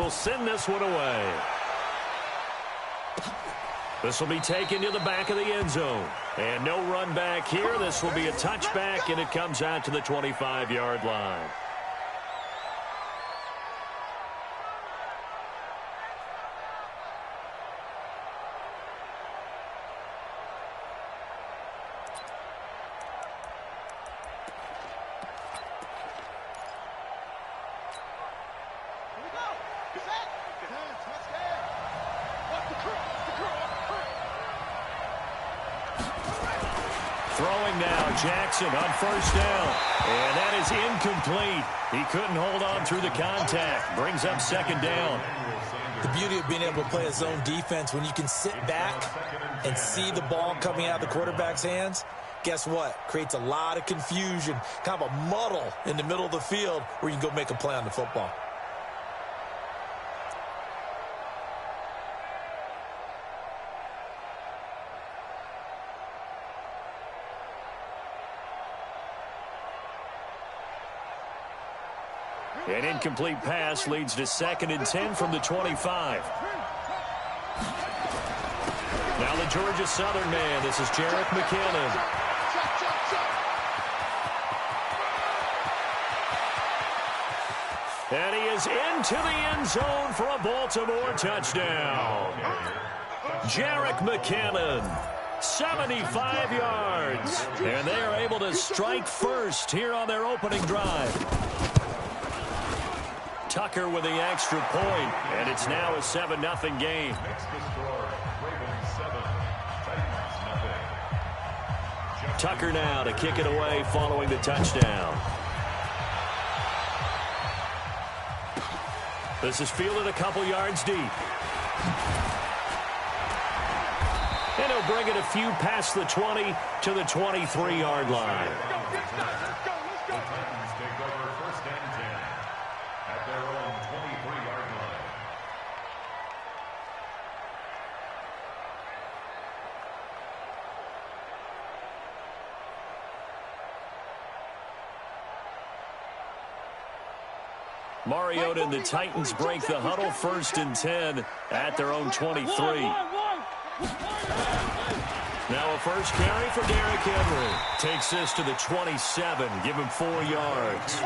will send this one away. This will be taken to the back of the end zone. And no run back here. This will be a touchback, and it comes out to the 25-yard line. Throwing now, Jackson on first down. And that is incomplete. He couldn't hold on through the contact. Brings up second down. The beauty of being able to play a zone defense, when you can sit back and see the ball coming out of the quarterback's hands, guess what? Creates a lot of confusion, kind of a muddle in the middle of the field where you can go make a play on the football. An incomplete pass leads to 2nd and 10 from the 25. Now the Georgia Southern man. This is Jerick McKinnon. And he is into the end zone for a Baltimore touchdown. Jerick McKinnon, 75 yards. And they are able to strike first here on their opening drive. Tucker with the extra point, and it's now a 7-0 game. Tucker now to kick it away following the touchdown. This is fielded a couple yards deep. And he'll bring it a few past the 20 to the 23-yard line. Mariota and the Titans break the huddle, 1st and 10 at their own 23. Now a first carry for Derrick Henry. Takes this to the 27. Give him 4 yards.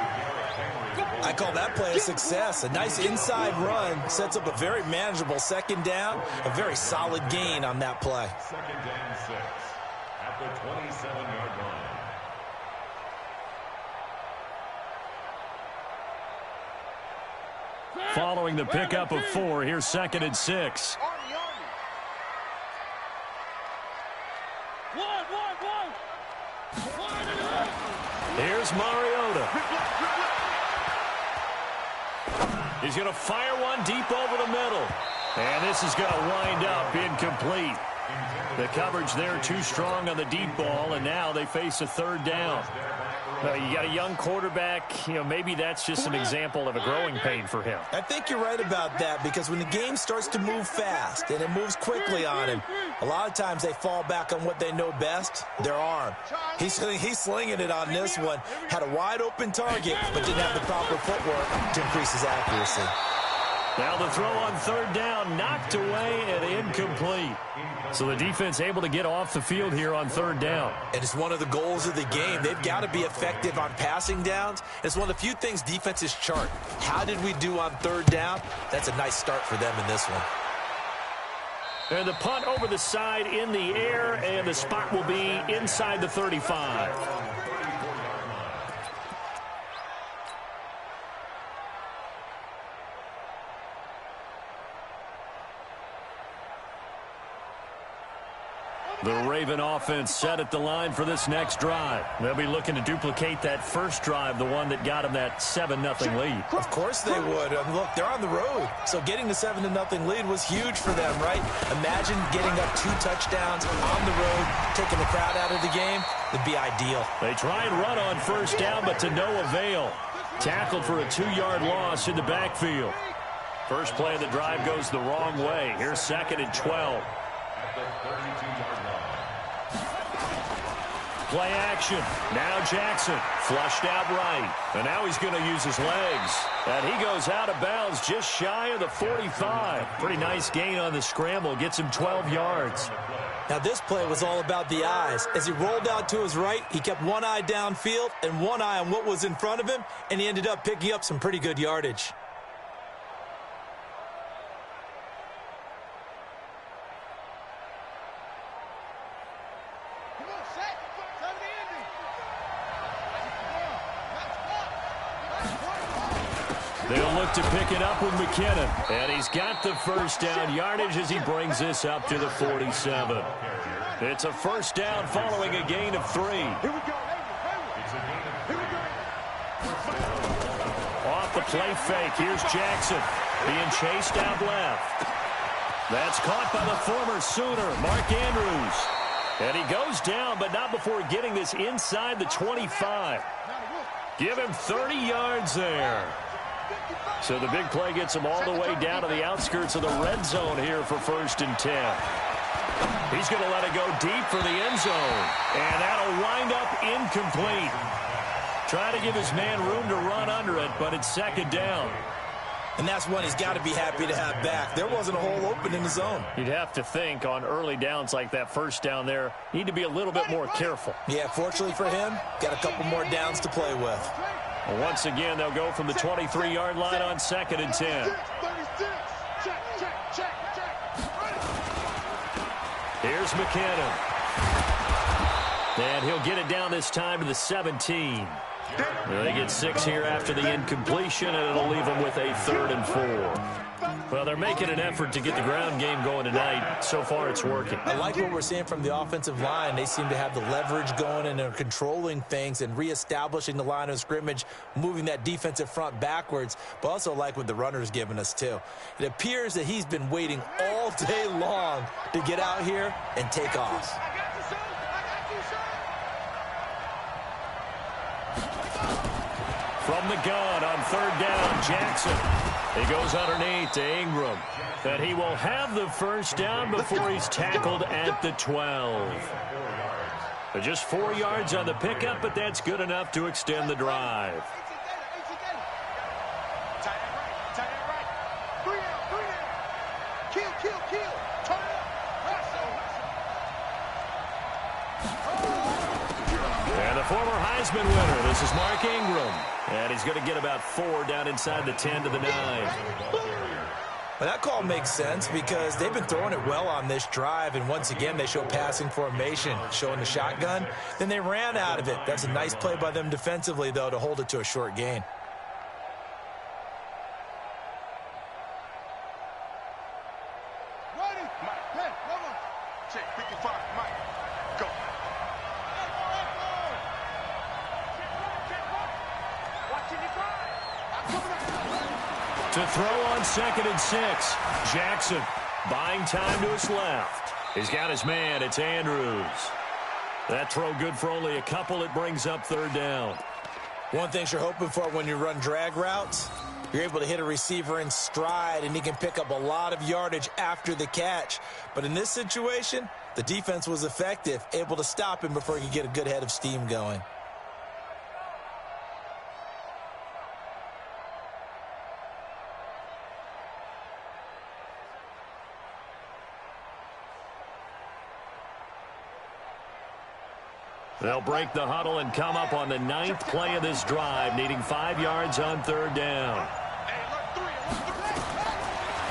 I call that play a success. A nice inside run sets up a very manageable 2nd down. A very solid gain on that play. 2nd and 6 at the 27-yard line. Following the pickup of 4, here's 2nd and 6. Here's Mariota. He's going to fire one deep over the middle. And this is going to wind up incomplete. The coverage there too strong on the deep ball, and now they face a 3rd down. No, you got a young quarterback, maybe that's just an example of a growing pain for him. I think you're right about that, because when the game starts to move fast and it moves quickly on him, a lot of times they fall back on what they know best, their arm. He's slinging it on this one. Had a wide open target, but didn't have the proper footwork to increase his accuracy. Now the throw on 3rd down, knocked away and incomplete. So the defense able to get off the field here on 3rd down. And it's one of the goals of the game. They've got to be effective on passing downs. It's one of the few things defenses chart. How did we do on 3rd down? That's a nice start for them in this one. And the punt over the side in the air, and the spot will be inside the 35. The Raven offense set at the line for this next drive. They'll be looking to duplicate that first drive, the one that got them that 7-0 lead. Of course they would. Look, they're on the road, so getting the 7-0 lead was huge for them, right? Imagine getting up 2 touchdowns on the road, taking the crowd out of the game. It'd be ideal. They try and run on first down, but to no avail. Tackled for a 2-yard loss in the backfield. First play of the drive goes the wrong way. Here's 2nd and 12. play action. Now Jackson flushed out right. And now he's going to use his legs. And he goes out of bounds just shy of the 45. Pretty nice gain on the scramble. Gets him 12 yards. Now this play was all about the eyes. As he rolled out to his right, he kept one eye downfield and one eye on what was in front of him, and he ended up picking up some pretty good yardage. They'll look to pick it up with McKinnon. And he's got the first down yardage as he brings this up to the 47. It's a first down following a gain of 3. Off the play fake, here's Jackson being chased out left. That's caught by the former Sooner, Mark Andrews. And he goes down, but not before getting this inside the 25. Give him 30 yards there. So the big play gets him all the way down to the outskirts of the red zone here for 1st and 10. He's going to let it go deep for the end zone. And that'll wind up incomplete. Trying to give his man room to run under it, but it's 2nd down. And that's one he's got to be happy to have back. There wasn't a hole open in the zone. You'd have to think on early downs like that first down there, need to be a little bit more careful. Yeah, fortunately for him, got a couple more downs to play with. Well, once again, they'll go from the 23-yard line on 2nd and 10. Here's McKinnon. And he'll get it down this time to the 17. They get 6 here after the incompletion, and it'll leave them with a 3rd and 4. Well, they're making an effort to get the ground game going tonight. So far, it's working. I like what we're seeing from the offensive line. They seem to have the leverage going, and they're controlling things and reestablishing the line of scrimmage, moving that defensive front backwards, but also like what the runner's giving us, too. It appears that he's been waiting all day long to get out here and take off. From the gun on 3rd down, Jackson. He goes underneath to Ingram. And he will have the first down before he's tackled at the 12. But just 4 yards on the pickup, but that's good enough to extend the drive. And the former Heisman winner, this is Mark Ingram. And he's going to get about 4 down inside the 10 to the 9. Well, that call makes sense because they've been throwing it well on this drive, and once again they show passing formation, showing the shotgun. Then they ran out of it. That's a nice play by them defensively, though, to hold it to a short gain. To throw on 2nd and 6. Jackson buying time to his left. He's got his man. It's Andrews. That throw good for only a couple. It brings up 3rd down. One thing you're hoping for when you run drag routes, you're able to hit a receiver in stride, and he can pick up a lot of yardage after the catch. But in this situation, the defense was effective, able to stop him before he could get a good head of steam going. They'll break the huddle and come up on the 9th play of this drive, needing 5 yards on 3rd down.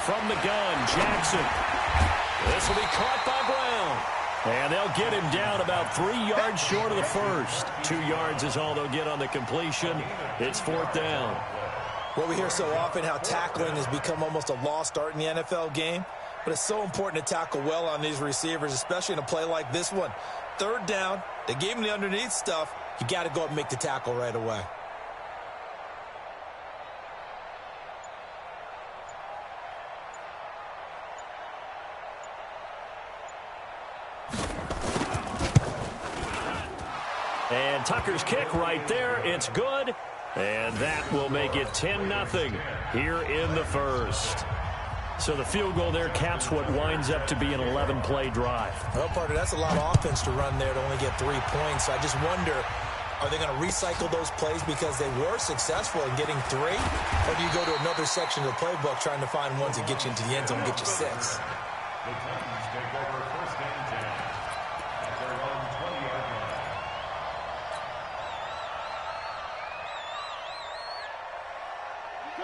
From the gun, Jackson. This will be caught by Brown. And they'll get him down about 3 yards short of the first. 2 yards is all they'll get on the completion. It's 4th down. Well, we hear so often how tackling has become almost a lost art in the NFL game. But it's so important to tackle well on these receivers, especially in a play like this one. 3rd down, they gave him the underneath stuff. You got to go up and make the tackle right away. And Tucker's kick right there. It's good. And that will make it 10-0 here in the first. So the field goal there caps what winds up to be an 11-play drive. Well, partner, that's a lot of offense to run there to only get 3 points. So I just wonder, are they going to recycle those plays because they were successful in getting 3? Or do you go to another section of the playbook trying to find ones that get you into the end zone and get you 6? The Titans take over first and 10 at their own 20-yard line.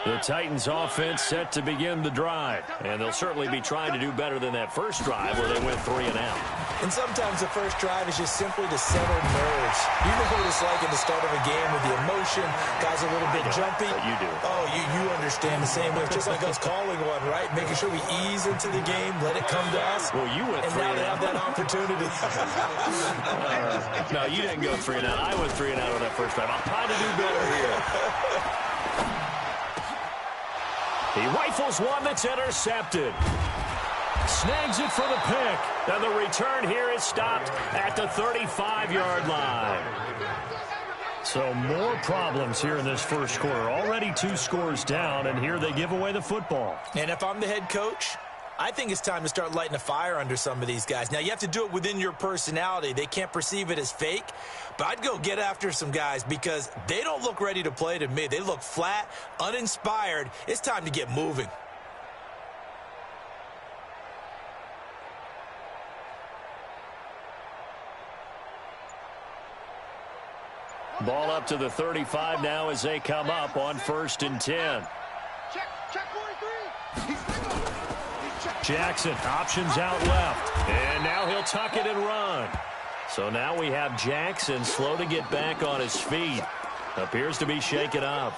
The Titans offense set to begin the drive. And they'll certainly be trying to do better than that first drive where they went 3 and out. And sometimes the first drive is just simply to settle nerves. You know what it's like at the start of a game with the emotion. Guys a little bit jumpy. But you do. Oh, you understand the same way. It's just like us calling one, right? Making sure we ease into the game, let it come to us. Well, you went 3 and now and they out. have that opportunity. No, you didn't go 3 and out. I went 3 and out on that first drive. I'll try to do better here. He rifles one that's intercepted. Snags it for the pick. And the return here is stopped at the 35-yard line. So more problems here in this first quarter. Already 2 scores down, and here they give away the football. And if I'm the head coach, I think it's time to start lighting a fire under some of these guys. Now, you have to do it within your personality. They can't perceive it as fake. But I'd go get after some guys because they don't look ready to play to me. They look flat, uninspired. It's time to get moving. Ball up to the 35 now as they come up on 1st and 10. Check 43. Jackson options out left. And now he'll tuck it and run. So now we have Jackson slow to get back on his feet. Appears to be shaken up.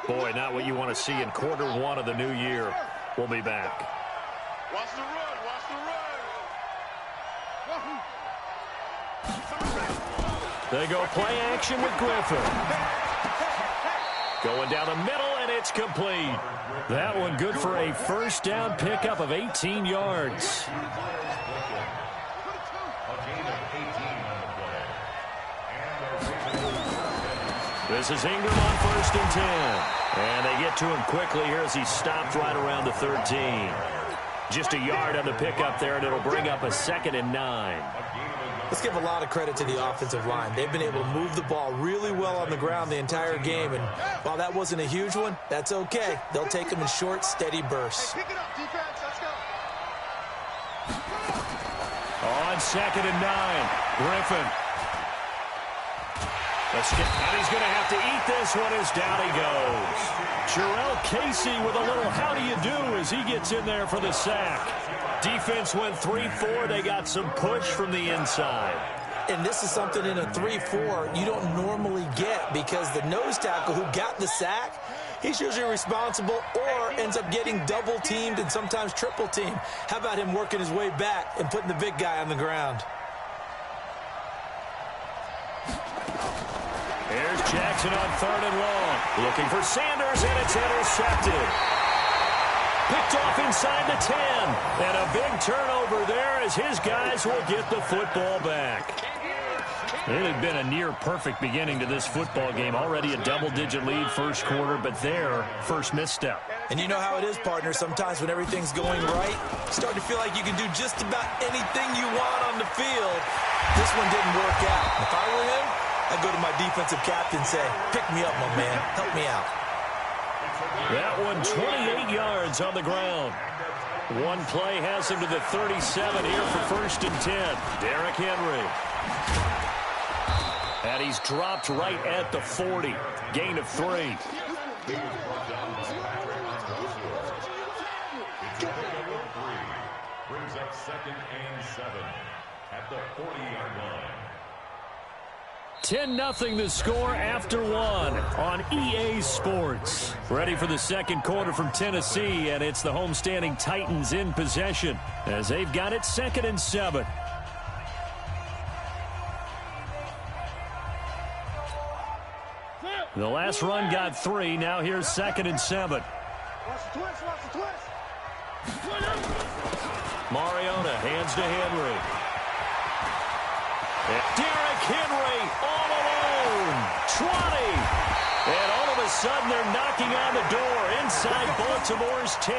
Boy, not what you want to see in quarter 1 of the new year. We'll be back. Watch the run. Watch the run. They go play action with Griffin. Going down the middle, and it's complete. That one good for a first down pickup of 18 yards. This is Ingram on 1st and 10. And they get to him quickly here as he stopped right around the 13. Just a yard on the pickup there, and it'll bring up a 2nd and 9. Let's give a lot of credit to the offensive line. They've been able to move the ball really well on the ground the entire game. And while that wasn't a huge one, that's okay. They'll take them in short, steady bursts. Pick it up, defense. Let's go. On 2nd and 9, Griffin. And he's going to have to eat this one as down he goes. Jarrell Casey with a little how do you do as he gets in there for the sack. Defense went 3-4. They got some push from the inside. And this is something in a 3-4 you don't normally get because the nose tackle who got the sack, he's usually responsible or ends up getting double-teamed and sometimes triple-teamed. How about him working his way back and putting the big guy on the ground? Here's Jackson on 3rd and long. Looking for Sanders, and it's intercepted. Picked off inside the 10. And a big turnover there as his guys will get the football back. It had been a near-perfect beginning to this football game. Already a double-digit lead first quarter, but their first misstep. And you know how it is, partner. Sometimes when everything's going right, you start to feel like you can do just about anything you want on the field. This one didn't work out. If I were him, I'd go to my defensive captain and say, pick me up, my man. Help me out. That one 28 yards on the ground. One play has him to the 37 here for 1st and 10. Derrick Henry. And he's dropped right at the 40. Gain of 3. Brings up 2nd and 7 at the 40-yard line. 10-0 the score after 1 on EA Sports. Ready for the second quarter from Tennessee, and it's the homestanding Titans in possession as they've got it 2nd and 7. The last run got 3. Now here's 2nd and 7. Watch the twist. Watch the twist. Mariota hands to Henry. Derrick Henry all alone. 20. And all of a sudden, they're knocking on the door inside Baltimore's 10.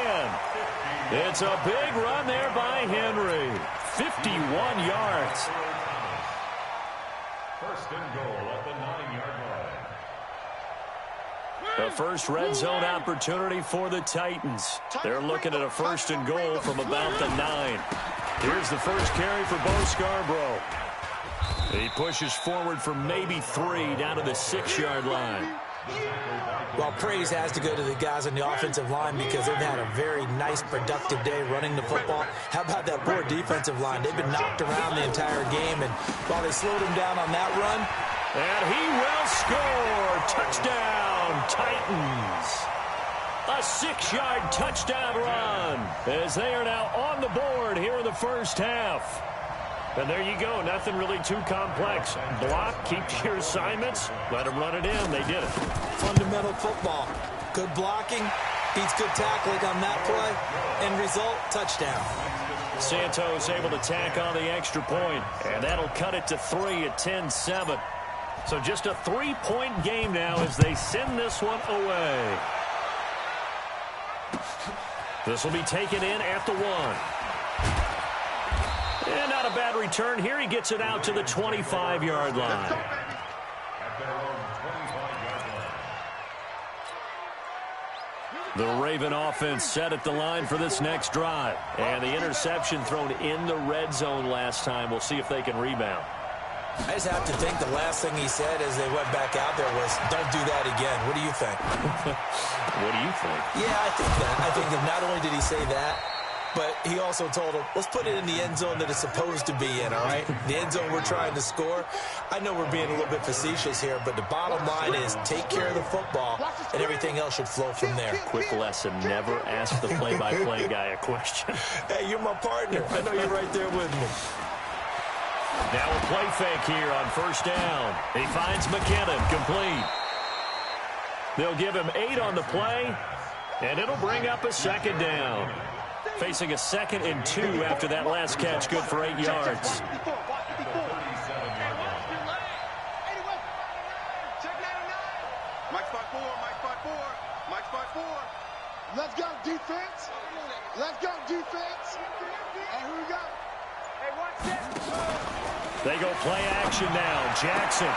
It's a big run there by Henry. 51 yards. First and goal at the 9-yard line. The first red zone opportunity for the Titans. They're looking at a first and goal from about the 9. Here's the first carry for Bo Scarborough. He pushes forward for maybe 3 down to the 6-yard line. Well, praise has to go to the guys on the offensive line because they've had a very nice, productive day running the football. How about that poor defensive line? They've been knocked around the entire game, and while they slowed him down on that run. And he will score. Touchdown, Titans. A 6-yard touchdown run as they are now on the board here in the first half. And there you go. Nothing really too complex. Block, keep your assignments, let them run it in. They did it. Fundamental football. Good blocking, beats good tackling on that play. End result, touchdown. Santos able to tack on the extra point, and that'll cut it to 3 at 10-7. So just a 3-point game now as they send this one away. This will be taken in at the 1. And not a bad return here. He gets it out to the 25-yard line. At their own 25-yard line. The Raven offense set at the line for this next drive. And the interception thrown in the red zone last time. We'll see if they can rebound. I just have to think the last thing he said as they went back out there was, don't do that again. What do you think? What do you think? Yeah, I think that. I think that not only did he say that, but he also told him, let's put it in the end zone that it's supposed to be in, all right? The end zone we're trying to score. I know we're being a little bit facetious here, but the bottom line is take care of the football, and everything else should flow from there. Quick lesson, never ask the play-by-play guy a question. Hey, you're my partner. I know you're right there with me. Now a play fake here on first down. He finds McKinnon, complete. They'll give him 8 on the play, and it'll bring up a second down. Facing a 2nd and 2 after that last catch, good for 8 yards. Let's go, defense. Let's go, defense. And who we got? Hey, watch this. They go play action now. Jackson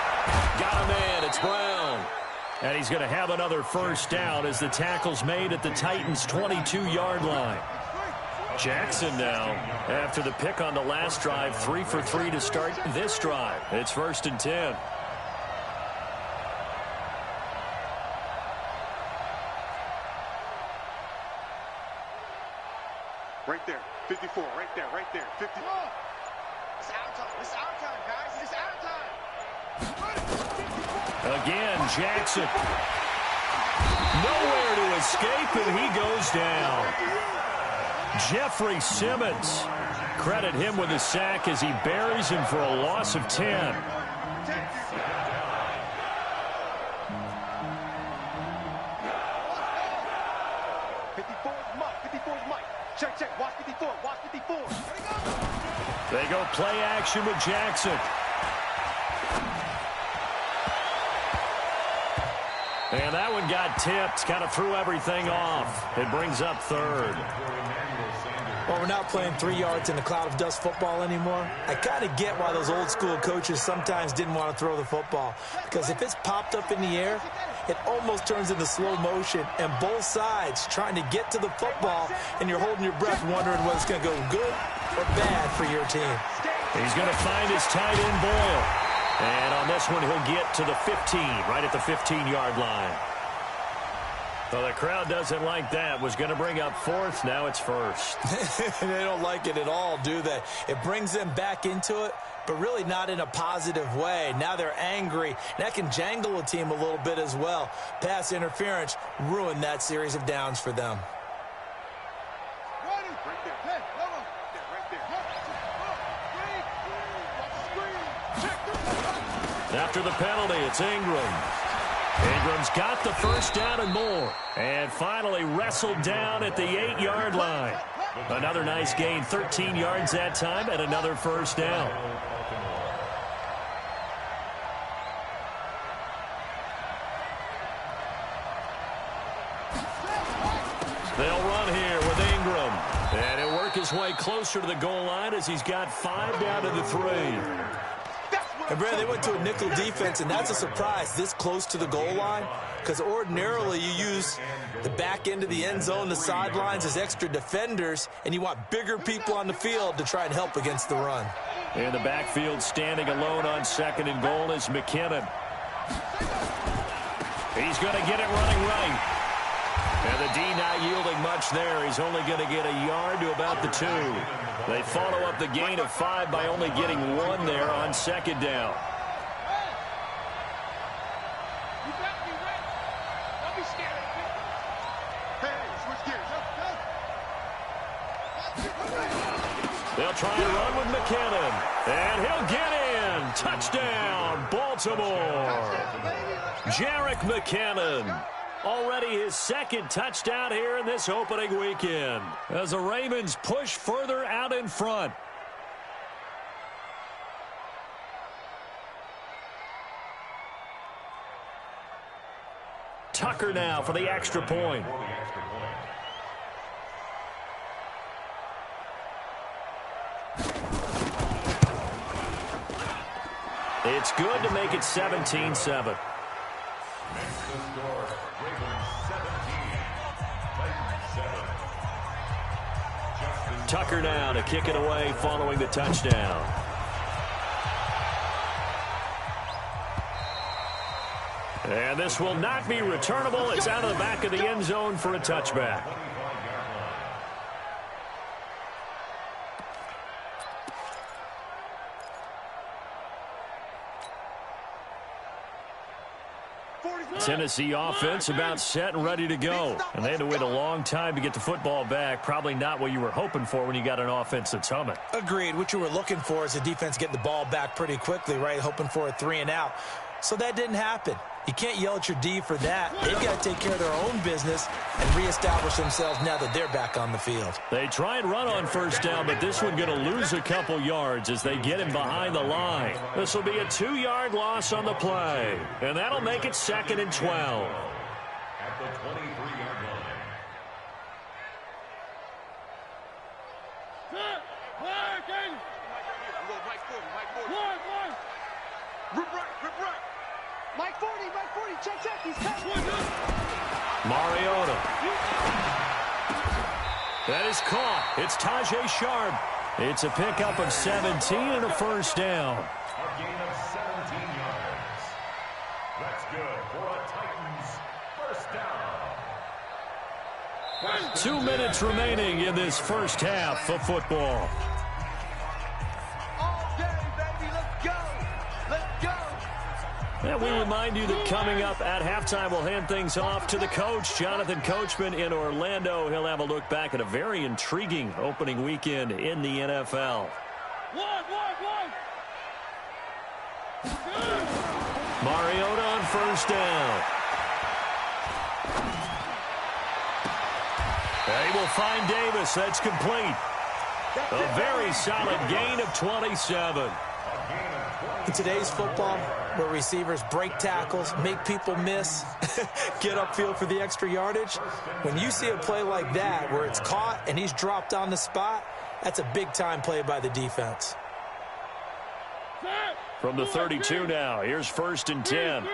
got a man. It's Brown. And he's going to have another first down as the tackle's made at the Titans' 22-yard line. Jackson now, after the pick on the last drive, 3 for 3 to start this drive. It's 1st and 10. Right there, 54, right there, 50. It's our time, guys, it's our time. Again, Jackson. Nowhere to escape, and he goes down. Jeffrey Simmons. Credit him with a sack as he buries him for a loss of 10. Check, watch 54. They go play action with Jackson. And that one got tipped, kind of threw everything off. It brings up 3rd. Well, we're not playing 3 yards in a cloud of dust football anymore. I kind of get why those old school coaches sometimes didn't want to throw the football. Because if it's popped up in the air, it almost turns into slow motion. And both sides trying to get to the football, and you're holding your breath wondering whether it's going to go good or bad for your team. He's going to find his tight end, Boyle. And on this one, he'll get to the 15, right at the 15-yard line. Well, the crowd doesn't like that. Was going to bring up 4th. Now it's 1st. They don't like it at all, do they? It brings them back into it, but really not in a positive way. Now they're angry. That can jangle a team a little bit as well. Pass interference ruined that series of downs for them. After the penalty, it's Ingram. Ingram's got the first down and more. And finally wrestled down at the 8-yard line. Another nice gain, 13 yards that time, and another first down. his way closer to the goal line as he's got 5 down to the 3. And, Brad, they went to a nickel defense, and that's a surprise this close to the goal line, because ordinarily you use the back end of the end zone, the sidelines as extra defenders, and you want bigger people on the field to try and help against the run. In the backfield, standing alone on 2nd and goal is McKinnon. He's going to get it running right. And the D not yielding much there. He's only going to get a yard to about the 2. They follow up the gain of 5 by only getting 1 there on 2nd down. You better be ready. Don't be scared. Hey, switch gears. They'll try to run with McKinnon. And he'll get in. Touchdown, Baltimore. Jerick McKinnon. Already his 2nd touchdown here in this opening weekend as the Ravens push further out in front. Tucker now for the extra point. It's good to make it 17-7. Tucker now to kick it away following the touchdown. And this will not be returnable. It's out of the back of the end zone for a touchback. Tennessee offense about set and ready to go. And they had to wait a long time to get the football back. Probably not what you were hoping for when you got an offense that's humming. Agreed. What you were looking for is the defense getting the ball back pretty quickly, right? Hoping for a 3 and out. So that didn't happen. You can't yell at your D for that. They've got to take care of their own business and reestablish themselves now that they're back on the field. They try and run on 1st down, but this one going to lose a couple yards as they get him behind the line. This will be a 2-yard loss on the play, and that'll make it 2nd and 12. At the 23-yard line. Mike 40, check, he's coming. Mariota. That is caught. It's Tajay Sharp. It's a pickup of 17 and a 1st down. A gain of 17 yards. That's good for a Titans 1st down. 2 minutes remaining in this 1st half of football. And we remind you that coming up at halftime, we'll hand things off to the coach, Jonathan Coachman in Orlando. He'll have a look back at a very intriguing opening weekend in the NFL. Mariota on 1st down. They will find Davis. That's complete. A very solid gain of 27. In today's football, where receivers break tackles, make people miss, get upfield for the extra yardage, when you see a play like that where it's caught and he's dropped on the spot, that's a big-time play by the defense. From the 32 now, here's 1st and 10.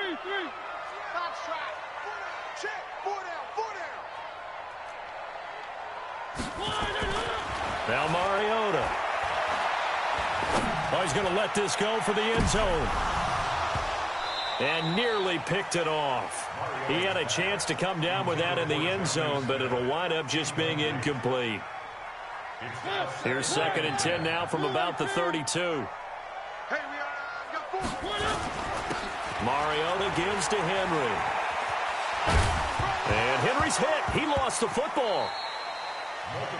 Now Mariota. Oh, he's going to let this go for the end zone. And nearly picked it off. He had a chance to come down with that in the end zone, but it'll wind up just being incomplete. Here's 2nd and 10 now from about the 32. Mariota gives to Henry. And Henry's hit. He lost the football.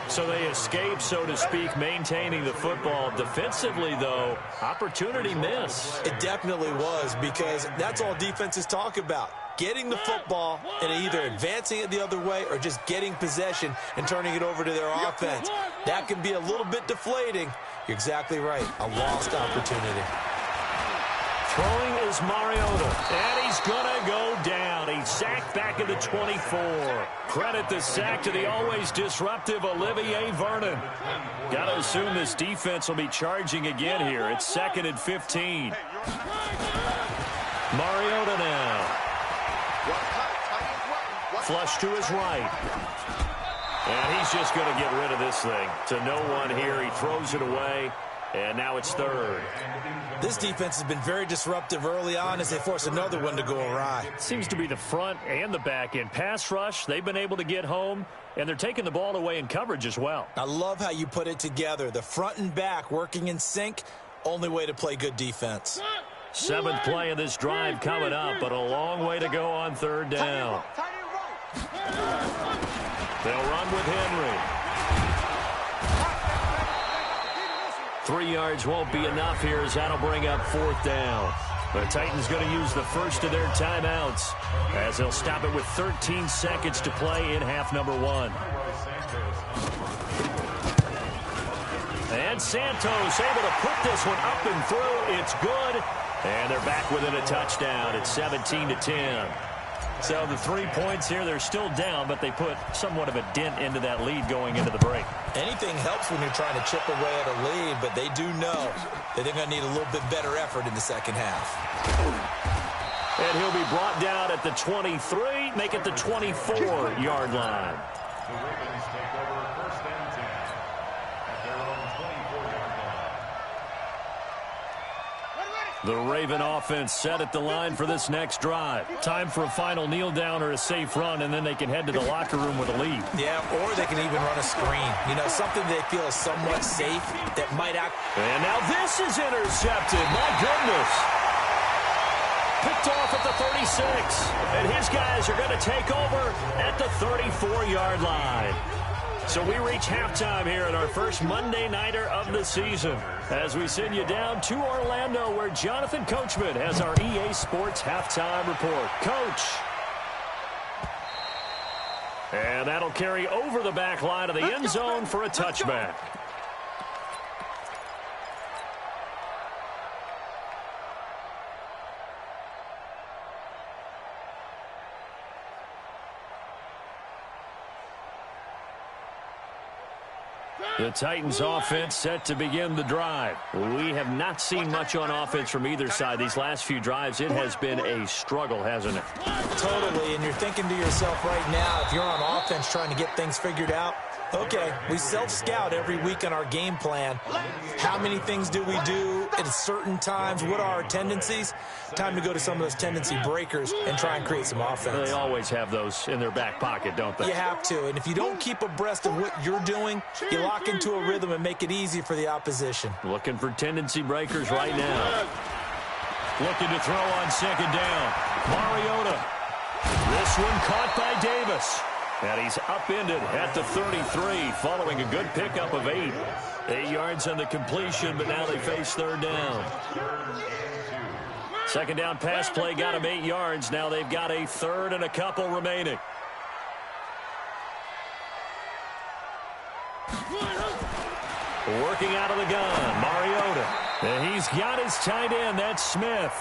So they escape, so to speak, maintaining the football. Defensively, though, opportunity miss. It definitely was, because that's all defenses talk about. Getting the football and either advancing it the other way or just getting possession and turning it over to their offense. That can be a little bit deflating. You're exactly right. A lost opportunity. Throwing is Mariota, and he's going to go down. He's sacked back at the 24. Credit the sack to the always disruptive Olivier Vernon. Got to assume this defense will be charging again here. It's 2nd and 15. Mariota now. Flush to his right. And he's just going to get rid of this thing. To no one here. He throws it away. And now it's 3rd. This defense has been very disruptive early on as they force another one to go awry. Seems to be the front and the back end. Pass rush, they've been able to get home, and they're taking the ball away in coverage as well. I love how you put it together. The front and back working in sync, only way to play good defense. 7th play of this drive coming up, but a long way to go on 3rd down. They'll run with Henry. 3 yards won't be enough here as that'll bring up 4th down. The Titans going to use the first of their timeouts as they'll stop it with 13 seconds to play in half number 1. And Santos able to put this one up and through. It's good. And they're back within a touchdown. It's 17-10. So the 3 points here, they're still down, but they put somewhat of a dent into that lead going into the break. Anything helps when you're trying to chip away at a lead, but they do know that they're going to need a little bit better effort in the second half. And he'll be brought down at the 23, make it the 24-yard line. The Ravens take over 1st and 10 at their own 24-yard line. The Raven offense set at the line for this next drive. Time for a final kneel down or a safe run, and then they can head to the locker room with a lead. Yeah, or they can even run a screen. You know, something they feel is somewhat safe that might act. And now this is intercepted. My goodness. Picked off at the 36. And his guys are going to take over at the 34-yard line. So we reach halftime here in our first Monday Nighter of the season as we send you down to Orlando where Jonathan Coachman has our EA Sports Halftime Report. Coach. And that'll carry over the back line of the end zone for a touchback. The Titans offense set to begin the drive. We have not seen much on offense from either side. These last few drives, it has been a struggle, hasn't it? Totally, and you're thinking to yourself right now, if you're on offense trying to get things figured out, okay, we self-scout every week on our game plan. How many things do we do at certain times? What are our tendencies? Time to go to some of those tendency breakers and try and create some offense. They always have those in their back pocket, don't they? You have to, and if you don't keep abreast of what you're doing, you lock into a rhythm and make it easy for the opposition. Looking for tendency breakers right now. Looking to throw on 2nd down. Mariota. This one caught by Davis. And he's upended at the 33 following a good pickup of 8. 8 yards on the completion, but now they face 3rd down. 2nd down pass play got him 8 yards. Now they've got a 3rd and a couple remaining. Working out of the gun, Mariota. And he's got his tight end, that's Smith.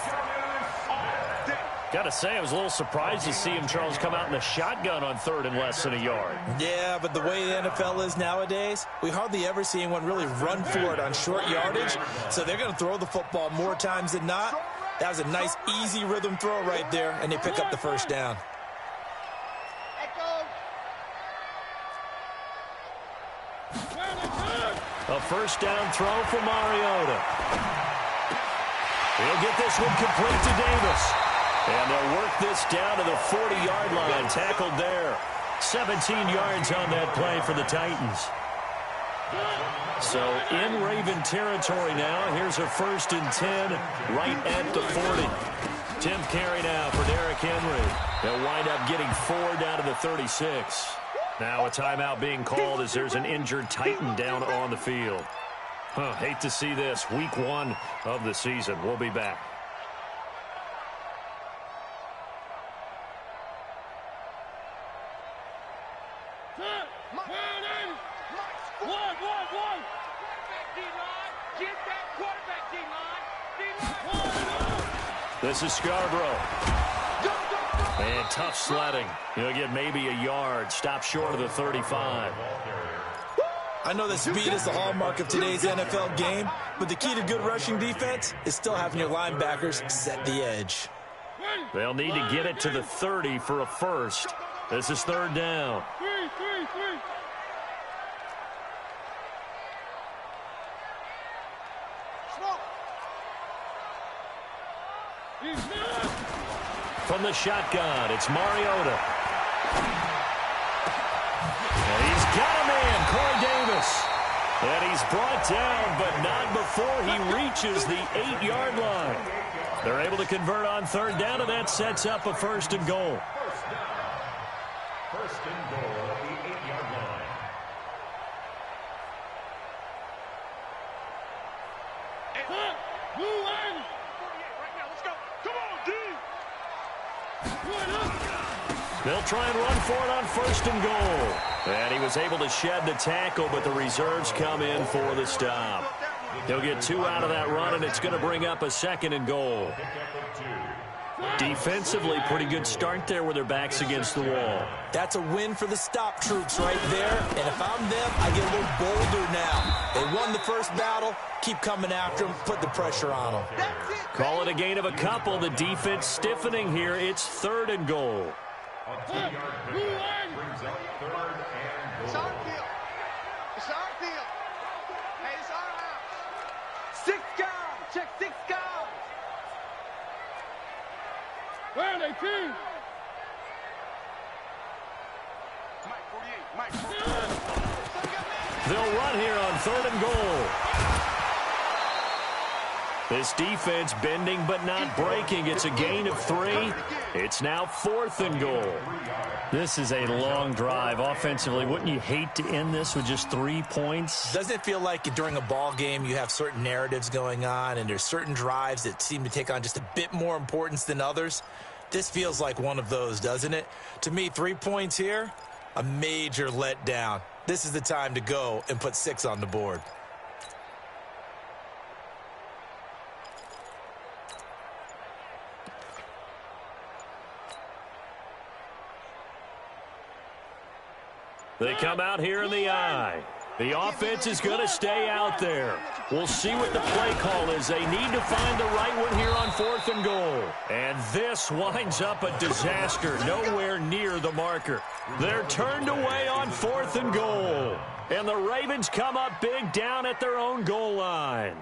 Got to say, I was a little surprised to see him, Charles, come out in a shotgun on 3rd and less than a yard. Yeah, but the way the NFL is nowadays, we hardly ever see anyone really run for it on short yardage. So they're going to throw the football more times than not. That was a nice, easy rhythm throw right there, and they pick up the 1st down. A 1st down throw for Mariota. He'll get this one complete to Davis. And they'll work this down to the 40-yard line. Tackled there. 17 yards on that play for the Titans. So in Raven territory now. Here's a 1st and 10 right at the 40. 10th carry now for Derrick Henry. They'll wind up getting 4 down to the 36. Now a timeout being called as there's an injured Titan down on the field. Hate to see this. Week 1 of the season. We'll be back. This is Scarborough. And tough sledding. He'll get maybe a yard. Stop short of the 35. I know that speed is the hallmark of today's NFL game, but the key to good rushing defense is still having your linebackers set the edge. They'll need to get it to the 30 for a first. This is third down. From the shotgun, it's Mariota. And he's got a man, Corey Davis. And he's brought down, but not before he reaches the 8-yard line. They're able to convert on third down, and that sets up a first and goal. First and goal at the 8-yard line. They'll try and run for it on first and goal. And he was able to shed the tackle, but the reserves come in for the stop. He'll get 2 out of that run, and it's going to bring up a second and goal. Defensively, pretty good start there with their backs against the wall. That's a win for the stop troops right there. And if I'm them, I get a little bolder now. They won the first battle. Keep coming after them. Put the pressure on them. Call it a gain of a couple. The defense stiffening here. It's third and goal. A 2-yard pickup brings up third and goal. It's our deal. It's our deal. Hey, it's our house. 6 guys. Check 6 guys. Where are they, team? Mike 48. Mike 48. They'll run here on third and goal. This defense bending but not breaking. It's a gain of 3. It's now fourth and goal. This is a long drive. Offensively, wouldn't you hate to end this with just 3 points? Doesn't it feel like during a ball game you have certain narratives going on and there's certain drives that seem to take on just a bit more importance than others? This feels like one of those, doesn't it? To me, 3 points here, a major letdown. This is the time to go and put 6 on the board. They come out here in the eye. The offense is going to stay out there. We'll see what the play call is. They need to find the right one here on fourth and goal. And this winds up a disaster, nowhere near the marker. They're turned away on fourth and goal. And the Ravens come up big down at their own goal line.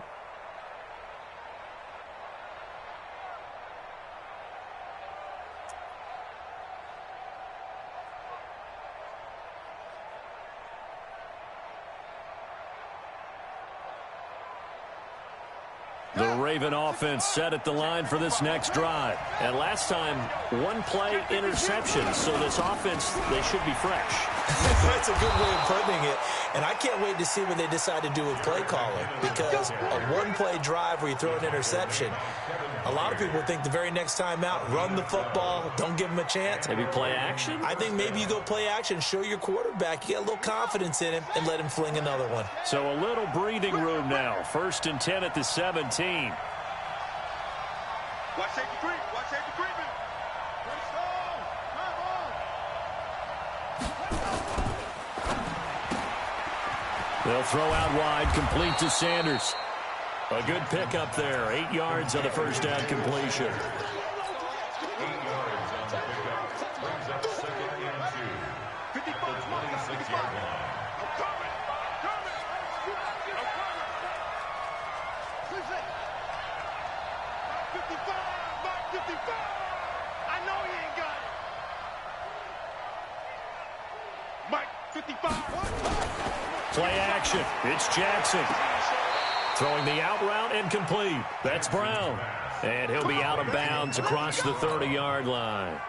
The Raven offense set at the line for this next drive. And last time, 1-play interception. So this offense, they should be fresh. That's a good way of putting it. And I can't wait to see what they decide to do with play calling. Because a 1-play drive where you throw an interception, a lot of people think the very next time out, run the football, don't give them a chance. Maybe play action? I think maybe you go play action, show your quarterback, you get a little confidence in him, and let him fling another one. So a little breathing room now. First and 10 at the 17. Watch safety creep. Watch safety creeping. They'll throw out wide, complete to Sanders. A good pickup there. 8 yards on the first down completion. 8 yards on the pickup. Brings up second and 2. 55, the 26-yard line. I'm coming. Please say. 55. Mark 55. I know he ain't got it. Mike 55. Play action. It's Jackson. Throwing the out route and complete. That's Brown. And he'll be out of bounds across the 30-yard line.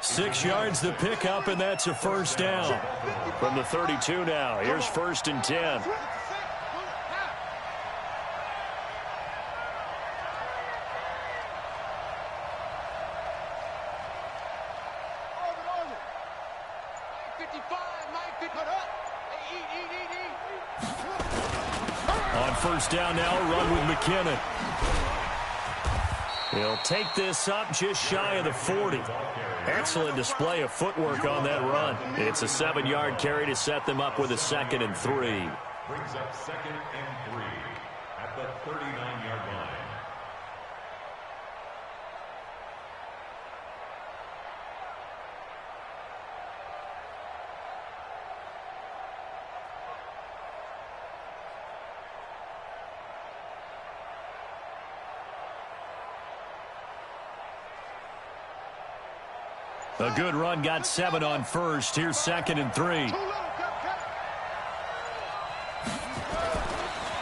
6 yards to pick up, and that's a first down. From the 32 now, here's first and 10. On first down now, run with McKinnon. He'll take this up just shy of the 40. Excellent display of footwork on that run. It's a 7-yard carry to set them up with a 2nd and 3. Brings up 2nd and 3 at the 39-yard line. A good run, got 7 on first. Here's 2nd and 3.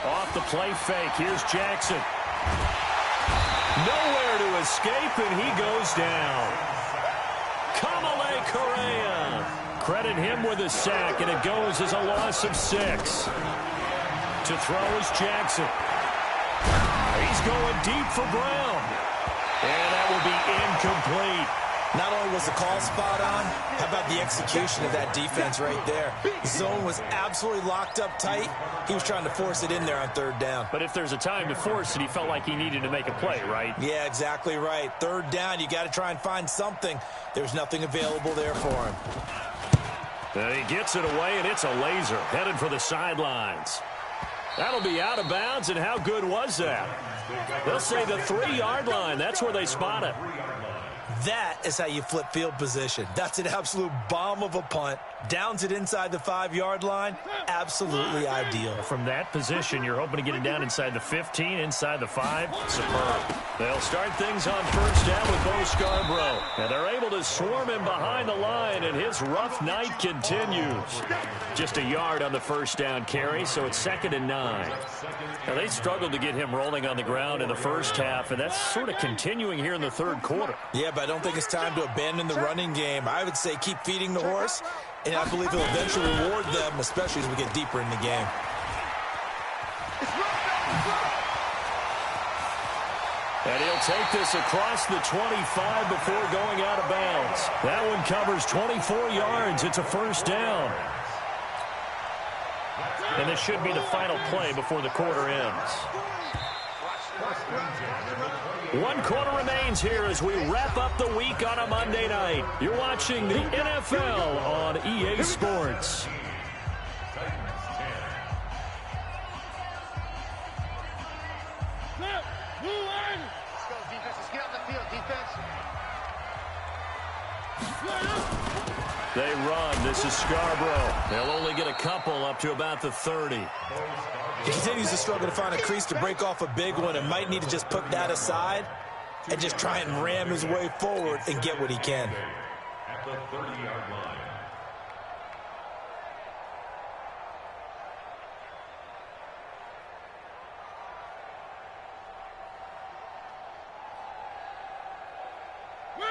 Off the play fake. Here's Jackson. Nowhere to escape, and he goes down. Kamale Correa. Credit him with a sack, and it goes as a loss of 6. To throw is Jackson. He's going deep for Brown. And that will be incomplete. Not only was the call spot on, how about the execution of that defense right there? The zone was absolutely locked up tight. He was trying to force it in there on 3rd down. But if there's a time to force it, he felt like he needed to make a play, right? Yeah, exactly right. 3rd down, you got to try and find something. There's nothing available there for him. And he gets it away, and it's a laser headed for the sidelines. That'll be out of bounds, and how good was that? They'll say the 3-yard line. That's where they spot it. That is how you flip field position. That's an absolute bomb of a punt. Downs it inside the 5-yard line. Absolutely ideal. From that position, you're hoping to get it down inside the 15, inside the 5. Superb. They'll start things on 1st down with Bo Scarborough. And they're able to swarm him behind the line, and his rough night continues. Just a yard on the 1st down carry, so it's 2nd and 9. Now, they struggled to get him rolling on the ground in the 1st half, and that's sort of continuing here in the 3rd quarter. Yeah, but I don't think it's time to abandon the running game. I would say keep feeding the horse, and I believe he'll eventually reward them, especially as we get deeper in the game. And he'll take this across the 25 before going out of bounds. That one covers 24 yards. It's a 1st down. And this should be the final play before the quarter ends. 1 quarter remains here as we wrap up the week on a Monday night. You're watching the NFL on EA Sports. They run. This is Scarborough. They'll only get a couple up to about the 30. He continues to struggle to find a crease to break off a big one and might need to just put that aside and just try and ram his way forward and get what he can. At the 30-yard line.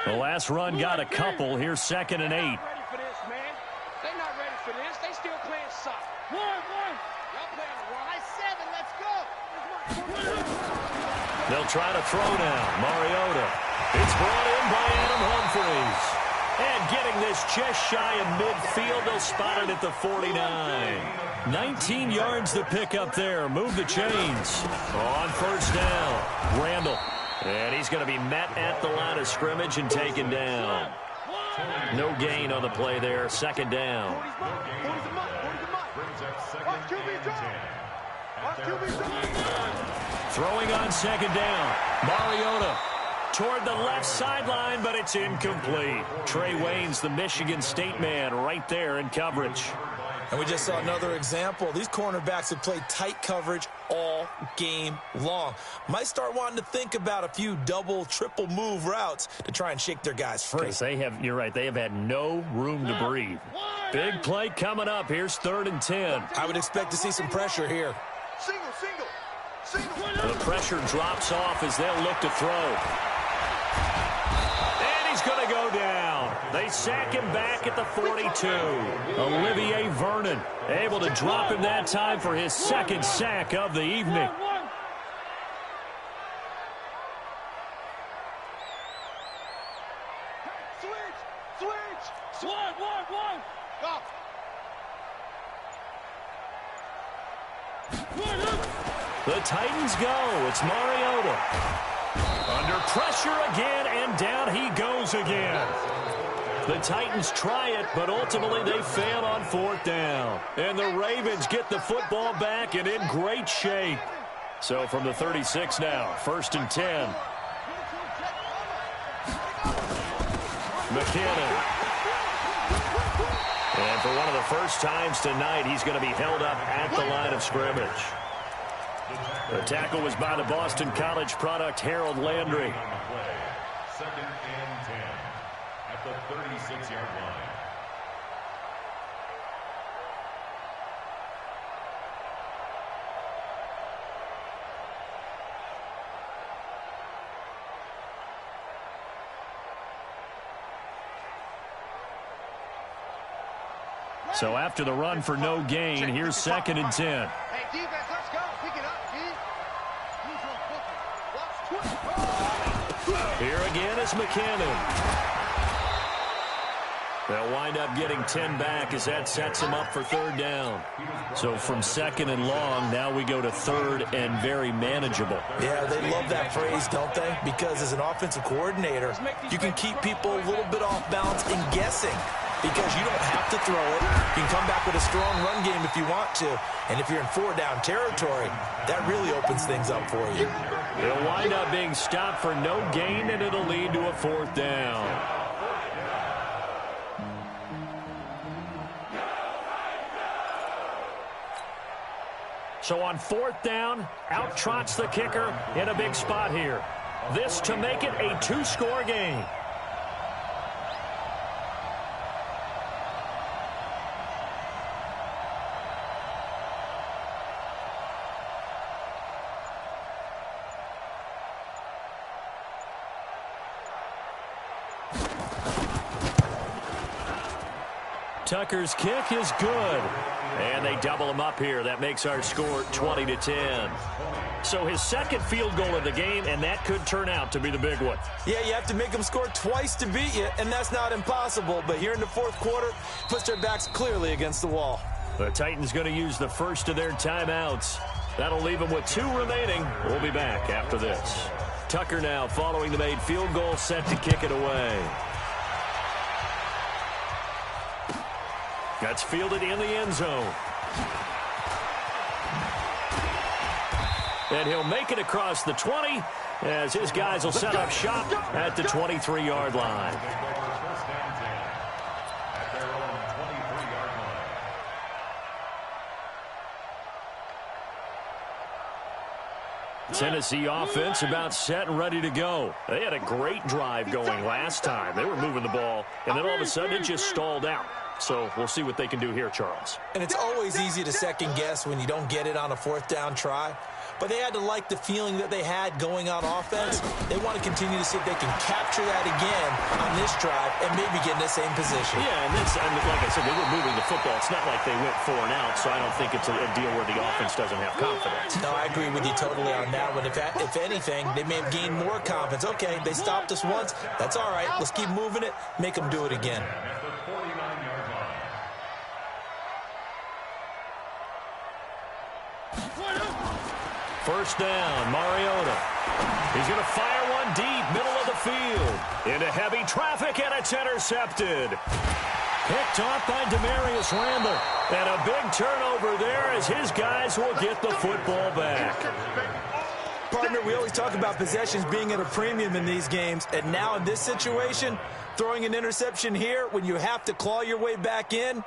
The last run got a couple. Here's 2nd and 8. Ready for this, man. They're not ready for this. They still playing soccer. Y'all playing right 7. Let's go. They'll try to throw now. Mariota. It's brought in by Adam Humphries. And getting this just shy of midfield, they'll spot it at the 49. 19 yards to pick up there. Move the chains. On 1st down. Randall. And he's going to be met at the line of scrimmage and taken down. No gain on the play there. 2nd down. Throwing on 2nd down. Mariota toward the left sideline, but it's incomplete. Trey Wayne's the Michigan State man right there in coverage. And we just saw another example. These cornerbacks have played tight coverage all game long. Might start wanting to think about a few double, triple move routes to try and shake their guys free. Because you're right, they have had no room to breathe. Big play coming up. Here's 3rd and 10. I would expect to see some pressure here. The pressure drops off as they'll look to throw. And he's going to go down. They sack him back at the 42. Olivier Vernon able to drop him that time for his 2nd sack of the evening. The Titans go. It's Mariota. Under Under pressure again, and down he goes again. The Titans try it, but ultimately they fail on 4th down. And the Ravens get the football back and in great shape. So from the 36 now, 1st and 10. McKinnon. And for one of the first times tonight, he's going to be held up at the line of scrimmage. The tackle was by the Boston College product, Harold Landry. 2nd and 10 at the 36-yard line. So after the run for no gain, here's 2nd and 10. Hey, defense, let's go. Pick it up, G. Here again is McKinnon. They'll wind up getting 10 back as that sets him up for 3rd down. So from 2nd and long, now we go to 3rd and very manageable. Yeah, they love that phrase, don't they? Because as an offensive coordinator, you can keep people a little bit off balance and guessing. Because you don't have to throw it. You can come back with a strong run game if you want to. And if you're in 4-down territory, that really opens things up for you. They'll wind up being stopped for no gain, and it'll lead to a 4th down. So on 4th down, out trots the kicker in a big spot here. This to make it a 2-score game. Tucker's kick is good. And they double him up here. That makes our score 20-10. So his 2nd field goal of the game, and that could turn out to be the big one. Yeah, you have to make them score twice to beat you, and that's not impossible. But here in the 4th quarter, puts their backs clearly against the wall. The Titans going to use the first of their timeouts. That'll leave them with 2 remaining. We'll be back after this. Tucker now following the made field goal, set to kick it away. That's fielded in the end zone. And he'll make it across the 20 as his guys will set up shop at the 23-yard line. Tennessee offense about set and ready to go. They had a great drive going last time. They were moving the ball, and then all of a sudden it just stalled out. So we'll see what they can do here, Charles. And it's always easy to second guess when you don't get it on a 4th down try. But they had to like the feeling that they had going on offense. They want to continue to see if they can capture that again on this drive and maybe get in the same position. Yeah, and like I said, they were moving the football. It's not like they went 4 and out, so I don't think it's a deal where the offense doesn't have confidence. No, I agree with you totally on that one. If anything, they may have gained more confidence. Okay, they stopped us once. That's all right. Let's keep moving it. Make them do it again. At the 49-yard line. First down, Mariota. He's going to fire one deep, middle of the field. Into heavy traffic, and it's intercepted. Picked off by Demarius Randall. And a big turnover there as his guys will get the football back. Partner, we always talk about possessions being at a premium in these games. And now in this situation, throwing an interception here when you have to claw your way back in,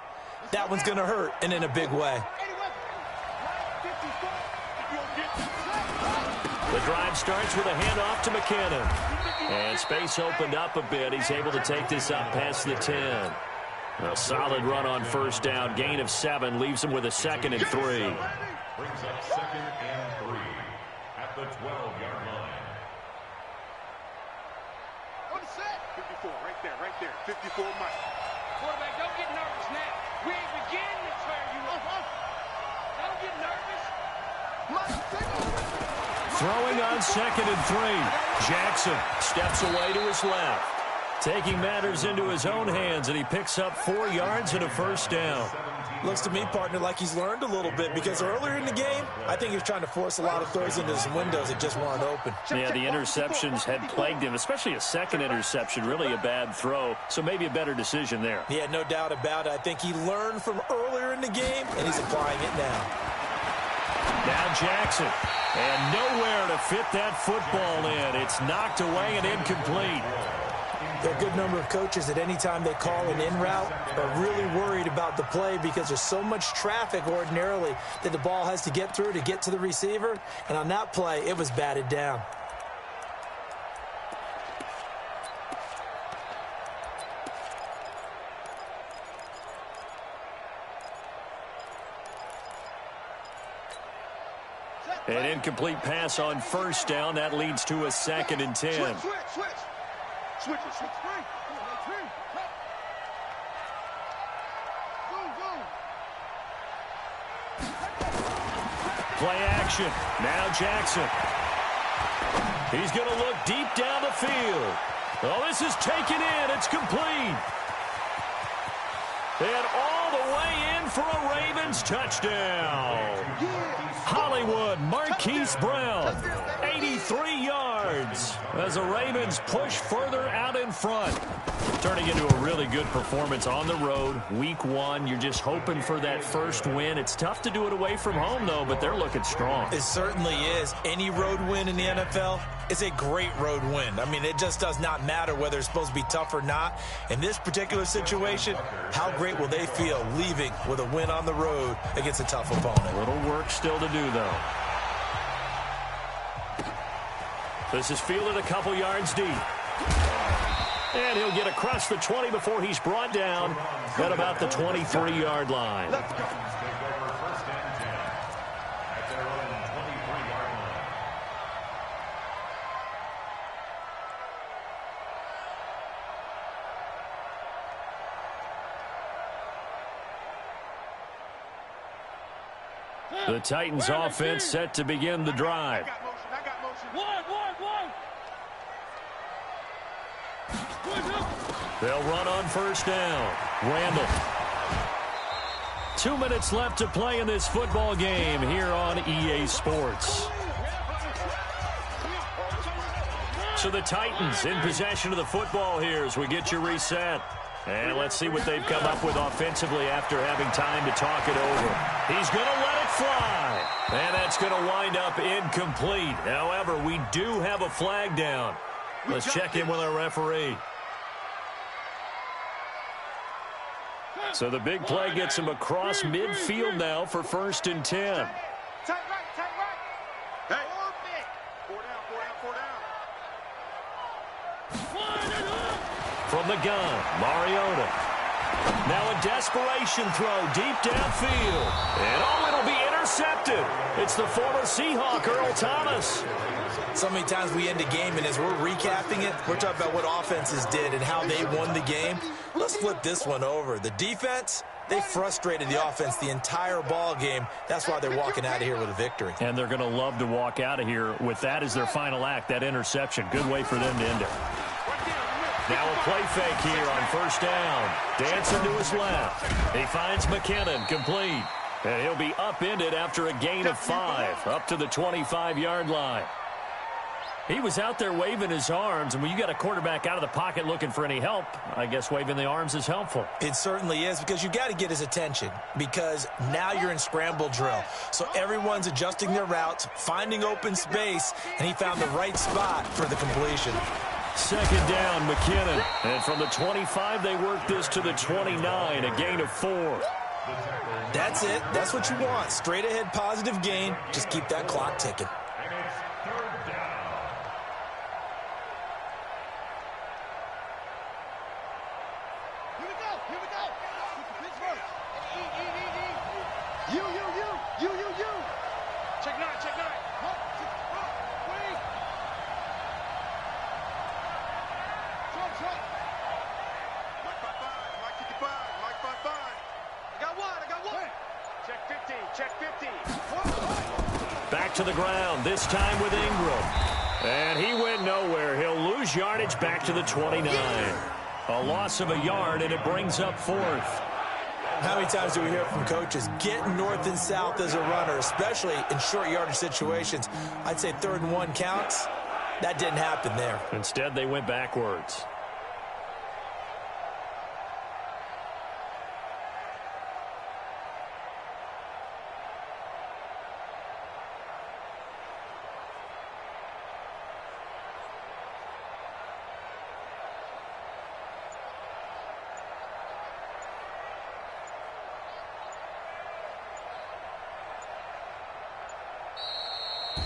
that one's going to hurt, and in a big way. The drive starts with a handoff to McKinnon. And space opened up a bit. He's able to take this up past the 10. A solid run on first down. Gain of 7 leaves him with a 2nd and 3. Brings up 2nd and 3 at the 12-yard line. On the set. 54, right there. 54 Mike. Quarterback, don't get nervous now. We ain't beginning to turn you up. Don't get nervous. Mike, take over. Throwing on 2nd and 3. Jackson steps away to his left. Taking matters into his own hands, and he picks up 4 yards and a first down. Looks to me, partner, like he's learned a little bit because earlier in the game, I think he was trying to force a lot of throws into his windows that just weren't open. Yeah, the interceptions had plagued him, especially a second interception, really a bad throw, so maybe a better decision there. Yeah, no doubt about it. I think he learned from earlier in the game, and he's applying it now. Now Jackson, and nowhere to fit that football in. It's knocked away and incomplete. There are a good number of coaches at any time they call an in route are really worried about the play because there's so much traffic ordinarily that the ball has to get through to get to the receiver. And on that play, it was batted down. An incomplete pass on first down. That leads to a 2nd and 10. Switch. Play action. Now Jackson. He's going to look deep down the field. Oh, this is taken in. It's complete. And all the way in for a Ravens touchdown. Hollywood Marquise Brown, 83 yards as the Ravens push further out in front. Turning into a really good performance on the road. Week 1, you're just hoping for that first win. It's tough to do it away from home, though, but they're looking strong. It certainly is. Any road win in the NFL is a great road win. I mean, it just does not matter whether it's supposed to be tough or not. In this particular situation, how great will they feel leaving with a win on the road against a tough opponent? A little work still to do, though. This is fielded a couple yards deep. And he'll get across the 20 before he's brought down at about the 23-yard line. The Titans offense set to begin the drive. They'll run on first down. Randall. 2 minutes left to play in this football game here on EA Sports. So the Titans in possession of the football here as we get you reset. And let's see what they've come up with offensively after having time to talk it over. He's going to let it fly. And that's going to wind up incomplete. However, we do have a flag down. Let's check in with our referee. So the big play gets him across midfield now for 1st and 10. Tight right. Hey. 4 down. From the gun, Mariota. Now a desperation throw deep downfield. And oh, it'll be intercepted. It's the former Seahawk, Earl Thomas. So many times we end a game, and as we're recapping it, we're talking about what offenses did and how they won the game. Let's flip this one over. The defense, they frustrated the offense the entire ball game. That's why they're walking out of here with a victory. And they're going to love to walk out of here with that as their final act, that interception. Good way for them to end it. Now a play fake here on first down. Dancing to his left. He finds McKinnon, complete. And he'll be upended after a gain of 5, up to the 25-yard line. He was out there waving his arms, and when you got a quarterback out of the pocket looking for any help, I guess waving the arms is helpful. It certainly is, because you got to get his attention, because now you're in scramble drill. So everyone's adjusting their routes, finding open space, and he found the right spot for the completion. 2nd down, McKinnon. And from the 25, they work this to the 29, a gain of 4. That's it. That's what you want. Straight ahead positive gain. Just keep that clock ticking. Check nine. Wait. Mike 55. Mike 55. I got one. Check 50. Back to the ground, this time with Ingram. And he went nowhere. He'll lose yardage back to the 29. A loss of a yard, and it brings up 4th. How many times do we hear from coaches, get north and south as a runner, especially in short yardage situations? I'd say 3rd and 1 counts. That didn't happen there. Instead, they went backwards.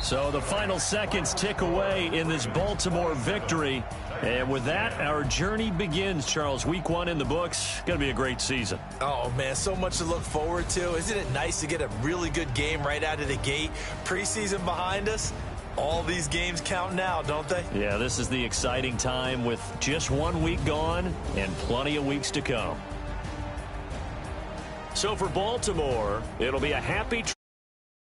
So the final seconds tick away in this Baltimore victory. And with that, our journey begins, Charles. Week 1 in the books. Going to be a great season. Oh, man, so much to look forward to. Isn't it nice to get a really good game right out of the gate? Preseason behind us. All these games count now, don't they? Yeah, this is the exciting time with just 1 week gone and plenty of weeks to come. So for Baltimore, it'll be a happy